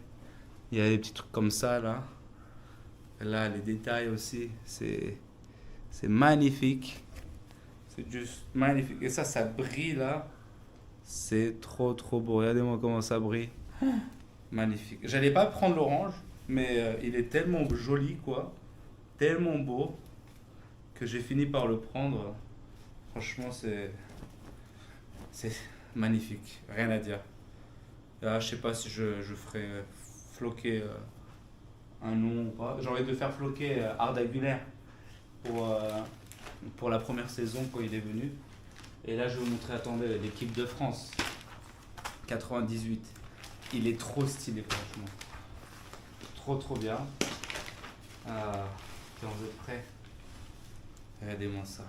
S1: Il y a des petits trucs comme ça, là. Là, les détails aussi. C'est magnifique. C'est juste magnifique. Et ça brille, là. C'est trop beau. Regardez-moi comment ça brille. Magnifique. J'allais pas prendre l'orange, mais il est tellement joli, quoi. Tellement beau que j'ai fini par le prendre. Franchement, c'est magnifique. Rien à dire. Là, je sais pas si je ferai floquer un nom ou pas. J'ai envie de faire floquer Arda Güler pour la première saison quand il est venu. Et là, je vais vous montrer, attendez, l'équipe de France 98. Il est trop stylé, franchement. Trop bien. Vous êtes prêts? Regardez-moi ça.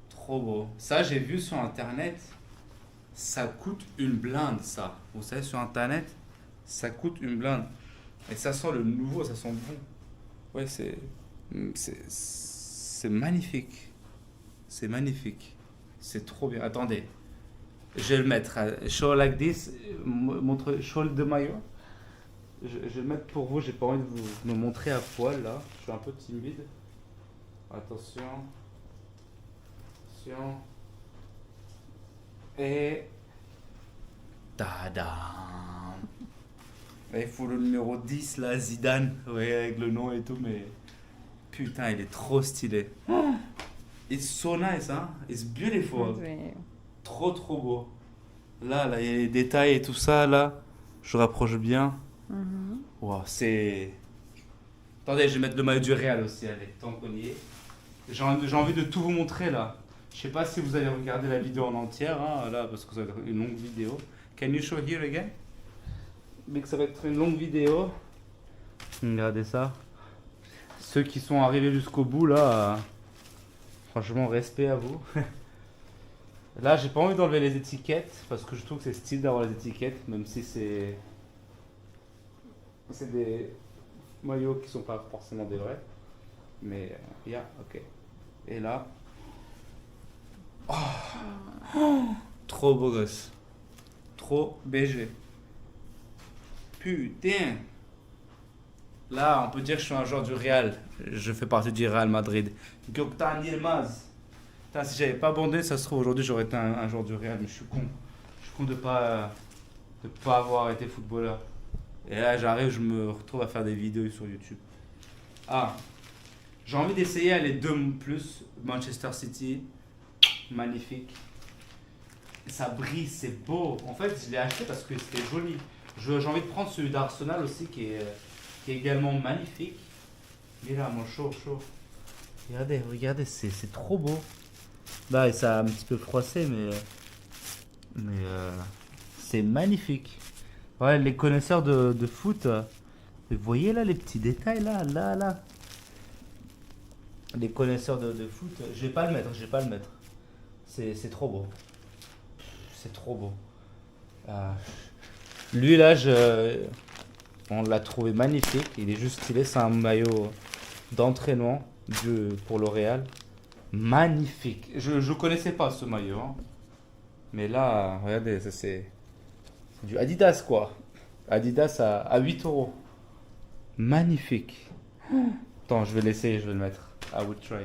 S1: Trop beau. Ça, j'ai vu sur internet. Ça coûte une blinde, ça. Vous savez, sur internet, ça coûte une blinde. Et ça sent le nouveau, ça sent bon. Ouais, c'est magnifique. C'est magnifique. C'est trop bien. Attendez. Je vais le mettre. Show like this. Show le maillot. Je vais le mettre pour vous. J'ai pas envie de vous me montrer à poil, là. Je suis un peu timide. Attention. Et tadam. Il faut le numéro 10 là, Zidane, ouais, avec le nom et tout, mais putain, il est trop stylé. It's so nice, hein? It's beautiful. Trop beau. Là, il y a les détails et tout ça, là. Je rapproche bien. Wow, c'est... Attendez, je vais mettre le maillot du Real aussi, allez, tant qu'on y est. J'ai envie de tout vous montrer, là. Je sais pas si vous allez regarder la vidéo en entière, hein, là, parce que ça va être une longue vidéo. Can you show here again? Mais que ça va être une longue vidéo. Regardez ça. Ceux qui sont arrivés jusqu'au bout là, franchement respect à vous. Là j'ai pas envie d'enlever les étiquettes parce que je trouve que c'est stylé d'avoir les étiquettes, même si c'est des maillots qui sont pas forcément des vrais. Mais ok. Et là, trop beau gosse, trop BG. Putain. Là, on peut dire que je suis un joueur du Real. Je fais partie du Real Madrid. Gökhan Yilmaz. Putain, si j'avais pas bandé, ça se trouve aujourd'hui j'aurais été un joueur du Real, mais je suis con. Je suis con de pas avoir été footballeur. Et là, j'arrive, je me retrouve à faire des vidéos sur YouTube. Ah, j'ai envie d'essayer les 2+, Manchester City. Magnifique. Et ça brille, c'est beau. En fait, je l'ai acheté parce que c'était joli. J'ai envie de prendre celui d'Arsenal aussi qui est également magnifique. Il est là, mon chaud. Regardez, c'est trop beau. Là, ça a un petit peu froissé, mais c'est magnifique. Ouais, les connaisseurs de foot, vous voyez là les petits détails là. Les connaisseurs de foot, je vais pas le mettre. C'est trop beau. C'est trop beau. Lui là, on l'a trouvé magnifique. Il est juste stylé. C'est un maillot d'entraînement pour le Real. Magnifique. Je connaissais pas ce maillot. Hein. Mais là, regardez, ça c'est du Adidas quoi. Adidas à 8 €. Magnifique. Attends, je vais l'essayer, je vais le mettre. I would try.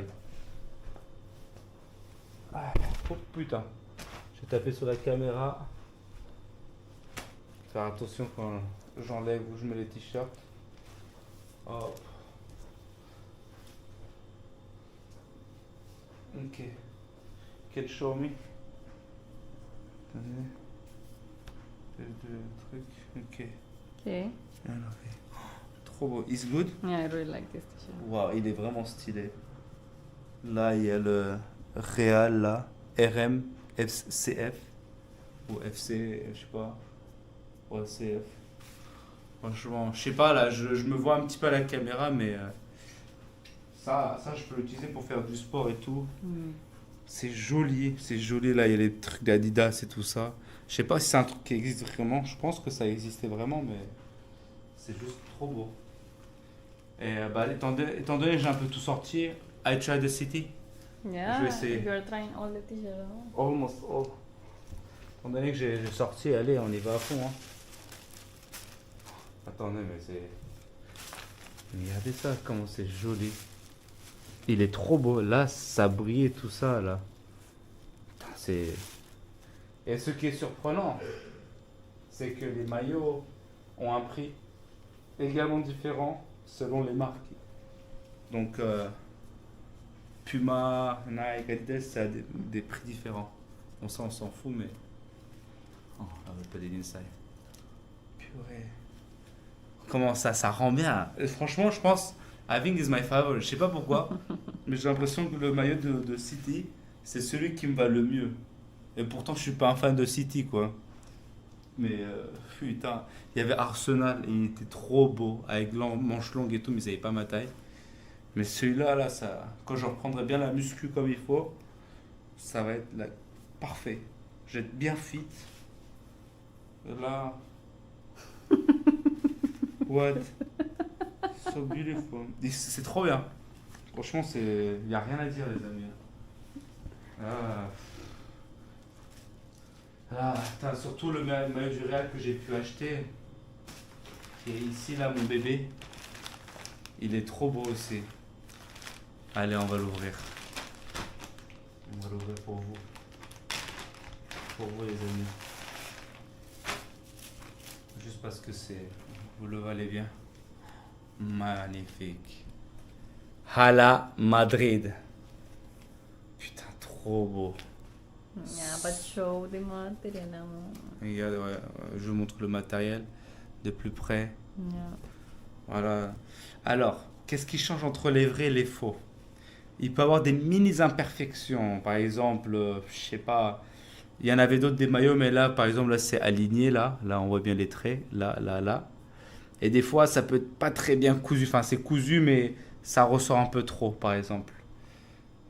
S1: Oh putain. J'ai tapé sur la caméra. Faire attention quand j'enlève ou je mets les t-shirts. Hop. Ok. Quel show me. Attendez. Deux trucs. Ok.
S7: Okay.
S1: Alors, trop beau. It's good?
S7: Yeah, I really like this t-shirt.
S1: Waouh, il est vraiment stylé. Là, il y a le Real, là. RM, FCF. Ou FC, je sais pas. Ouais, CF. Franchement, je sais pas, là, je me vois un petit peu à la caméra, mais ça, je peux l'utiliser pour faire du sport et tout. C'est joli, là, il y a les trucs d'Adidas et tout ça. Je sais pas si c'est un truc qui existe vraiment, je pense que ça existait vraiment, mais c'est juste trop beau. Et étant donné que j'ai un peu tout sorti, I try the city.
S7: Yeah,
S1: Je vais essayer.
S7: you're trying all the t-shirts.
S1: Almost all. Étant donné que j'ai sorti, allez, on y va à fond. Hein. Attendez, mais c'est... Regardez ça, comment c'est joli. Il est trop beau. Là, ça brille et tout ça, là. C'est... Et ce qui est surprenant, c'est que les maillots ont un prix également différent selon les marques. Donc, Puma, Nike, Adidas, ça a des prix différents. Bon, ça, on s'en fout, mais... Oh, I will put it inside. Purée. Comment ça rend bien. Et franchement, je pense, I think is my favorite. Je sais pas pourquoi, mais j'ai l'impression que le maillot de City, c'est celui qui me va le mieux. Et pourtant, je suis pas un fan de City, quoi. Mais putain, il y avait Arsenal, et il était trop beau, avec manches longues et tout, mais ils avaient pas ma taille. Mais celui-là, là, ça, quand je reprendrai bien la muscu comme il faut, ça va être là, parfait. Je vais être bien fit. Et là... What? So beautiful. C'est trop bien. Franchement, il n'y a rien à dire, les amis. Surtout le maillot du Real que j'ai pu acheter. Qui est ici, là, mon bébé. Il est trop beau aussi. Allez, on va l'ouvrir. On va l'ouvrir pour vous. Pour vous, les amis. Juste parce que vous le valez bien. Magnifique. Hala Madrid. Putain, trop beau.
S7: Yeah, but show the material.
S1: Regarde, ouais, je vous montre le matériel de plus près.
S7: Yeah.
S1: Voilà. Alors, qu'est-ce qui change entre les vrais et les faux? Il peut y avoir des mini-imperfections. Par exemple, je sais pas, il y en avait d'autres des maillots, mais là, par exemple, là, c'est aligné, là. Là, on voit bien les traits. Là. Et des fois, ça peut être pas très bien cousu. Enfin, c'est cousu, mais ça ressort un peu trop, par exemple.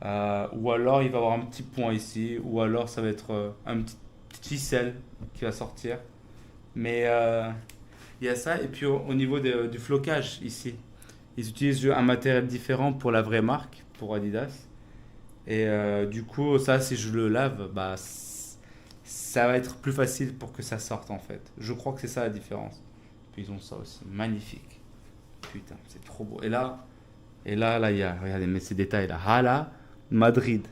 S1: Ou alors il va y avoir un petit point ici, ou alors ça va être un petit ficelle qui va sortir. Mais il y a ça, et puis au niveau du flocage ici, ils utilisent un matériel différent pour la vraie marque, pour Adidas. Et du coup, ça, si je le lave, bah, ça va être plus facile pour que ça sorte en fait. Je crois que c'est ça la différence. Puis ils ont ça aussi, magnifique. Putain, c'est trop beau. Et là, il y a, regardez, mais ces détails là. Ah là, Madrid.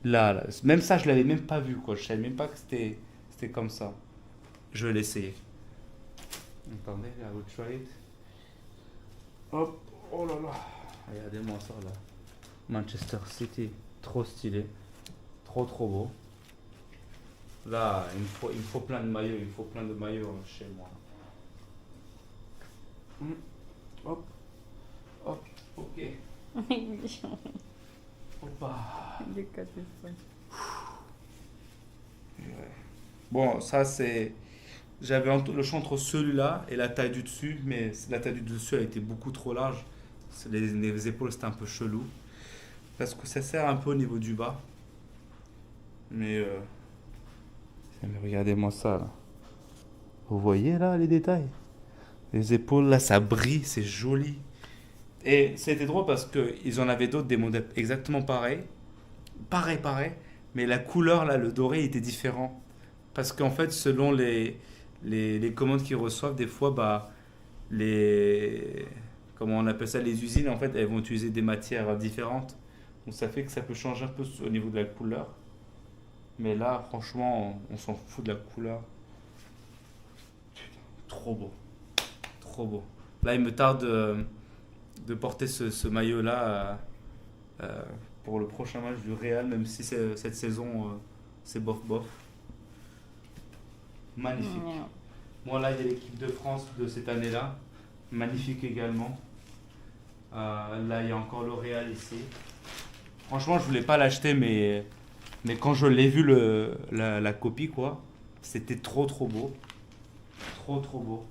S1: Là, même ça, je l'avais même pas vu quoi. Je savais même pas que c'était comme ça. Je vais l'essayer. Attendez, I will try it. Hop, oh là là. Regardez-moi ça là. Manchester City, trop stylé. Trop beau. Là, il me faut plein de maillots. Il me faut plein de maillots chez moi. Hop, ok. Hoppa. Bon, ça c'est... J'avais le choix entre celui-là et la taille du dessus, mais la taille du dessus a été beaucoup trop large. Les épaules c'était un peu chelou. Parce que ça sert un peu au niveau du bas. Mais regardez-moi ça là. Vous voyez là les détails? Les épaules là ça brille, c'est joli. Et c'était drôle parce qu'ils en avaient d'autres, des modèles exactement pareils. Pareil. Mais la couleur là, le doré était différent. Parce qu'en fait selon les commandes qu'ils reçoivent, des fois bah, comment on appelle ça, les usines en fait elles vont utiliser des matières différentes. Donc ça fait que ça peut changer un peu au niveau de la couleur. Mais là, franchement, on s'en fout de la couleur. Putain, trop beau. Là, il me tarde de porter ce maillot-là pour le prochain match du Real, même si cette saison, c'est bof. Magnifique. Bon, là, il y a l'équipe de France de cette année-là. Magnifique également. Là, il y a encore le Real ici. Franchement, je voulais pas l'acheter, mais quand je l'ai vu, la copie, quoi, c'était trop beau. Trop beau.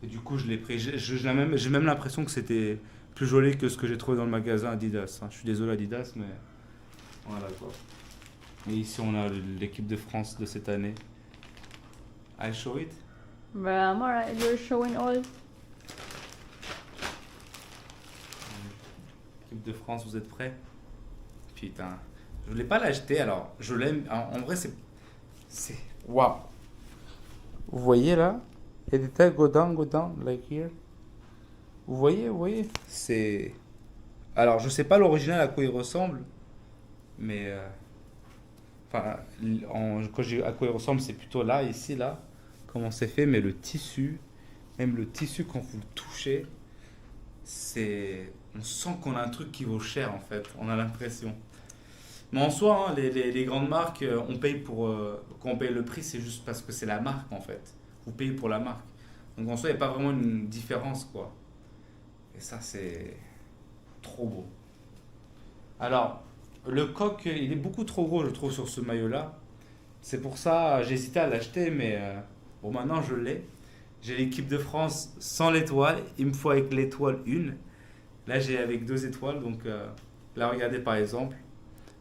S1: Et du coup, je l'ai pris. J'ai même l'impression que c'était plus joli que ce que j'ai trouvé dans le magasin Adidas. Je suis désolé Adidas, mais voilà quoi. Et ici, on a l'équipe de France de cette année. I show it?
S7: But I'm alright, you're showing all.
S1: Équipe de France, vous êtes prêts? Putain, je voulais pas l'acheter, alors je l'aime. En vrai, c'est waouh. Vous voyez là? Les détails go down, like here. Vous voyez? C'est. Alors, je sais pas l'original à quoi il ressemble, mais. Enfin, quand je dis à quoi il ressemble, c'est plutôt là, ici, là, comment c'est fait, mais le tissu, même le tissu, quand vous le touchez, on sent qu'on a un truc qui vaut cher en fait, on a l'impression. Mais en soi, hein, les grandes marques, quand on paye le prix, c'est juste parce que c'est la marque en fait. Vous payez pour la marque. Donc en soi, il n'y a pas vraiment une différence quoi. Et ça, c'est trop beau. Alors, le coq, il est beaucoup trop gros, je trouve, sur ce maillot-là. C'est pour ça, j'ai hésité à l'acheter, mais bon, maintenant je l'ai. J'ai l'équipe de France sans l'étoile. Il me faut avec l'étoile une. Là, j'ai avec 2 étoiles. Donc là, regardez par exemple.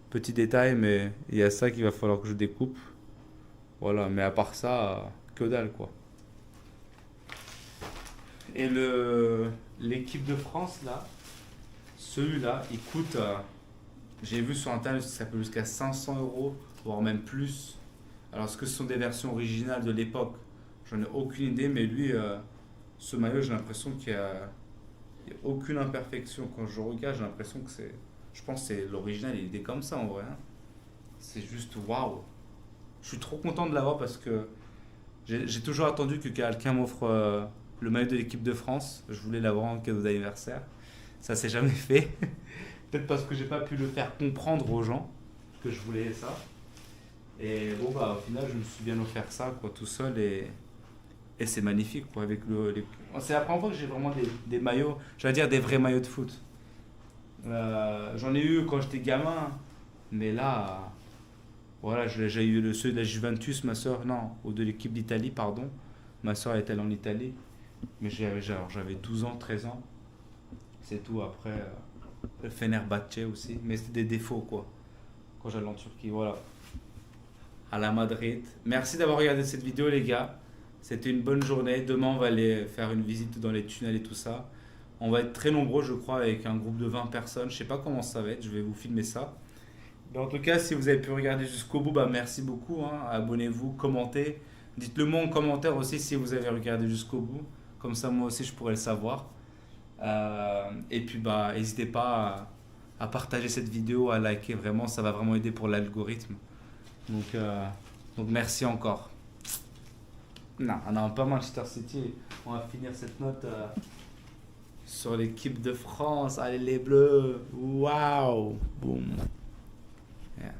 S1: Petit détail, mais il y a ça qu'il va falloir que je découpe. Voilà, mais à part ça, que dalle quoi. Et l'équipe de France, là, celui-là, il coûte, j'ai vu sur internet, ça peut jusqu'à 500 €, voire même plus. Alors, est-ce que ce sont des versions originales de l'époque? J'en ai aucune idée, mais lui, ce maillot, j'ai l'impression qu'il n'y a aucune imperfection. Quand je regarde, j'ai l'impression que c'est... Je pense que c'est l'original, il était comme ça en vrai. Hein. C'est juste waouh. Je suis trop content de l'avoir parce que j'ai toujours attendu que quelqu'un m'offre le maillot de l'équipe de France. Je voulais l'avoir en cadeau d'anniversaire. Ça s'est jamais fait. Peut-être parce que j'ai pas pu le faire comprendre aux gens que je voulais ça. Et bon, bah, au final, je me suis bien offert ça, quoi, tout seul. Et c'est magnifique, quoi. Avec c'est la première fois que j'ai vraiment des maillots, j'allais dire des vrais maillots de foot. J'en ai eu quand j'étais gamin, mais là, voilà, j'ai eu ceux de la Juventus, ma soeur, non, ou de l'équipe d'Italie, pardon. Ma soeur est allée en Italie, mais j'avais 12 ans, 13 ans. C'est tout, après. Le Fenerbahçe aussi, mais c'est des défauts quoi. Quand j'allais en Turquie, voilà. À la Madrid. Merci d'avoir regardé cette vidéo les gars. C'était une bonne journée. Demain on va aller faire une visite dans les tunnels et tout ça. On va être très nombreux je crois avec un groupe de 20 personnes. Je sais pas comment ça va être, je vais vous filmer ça. Mais en tout cas si vous avez pu regarder jusqu'au bout, bah merci beaucoup. Hein. Abonnez-vous, commentez. Dites-le moi en commentaire aussi si vous avez regardé jusqu'au bout. Comme ça moi aussi je pourrais le savoir. Et puis bah n'hésitez pas à partager cette vidéo, à liker, vraiment ça va vraiment aider pour l'algorithme. Donc merci encore. Non, pas Manchester City. On va finir cette note sur l'équipe de France. Allez les Bleus. Waouh. Boum. Yeah.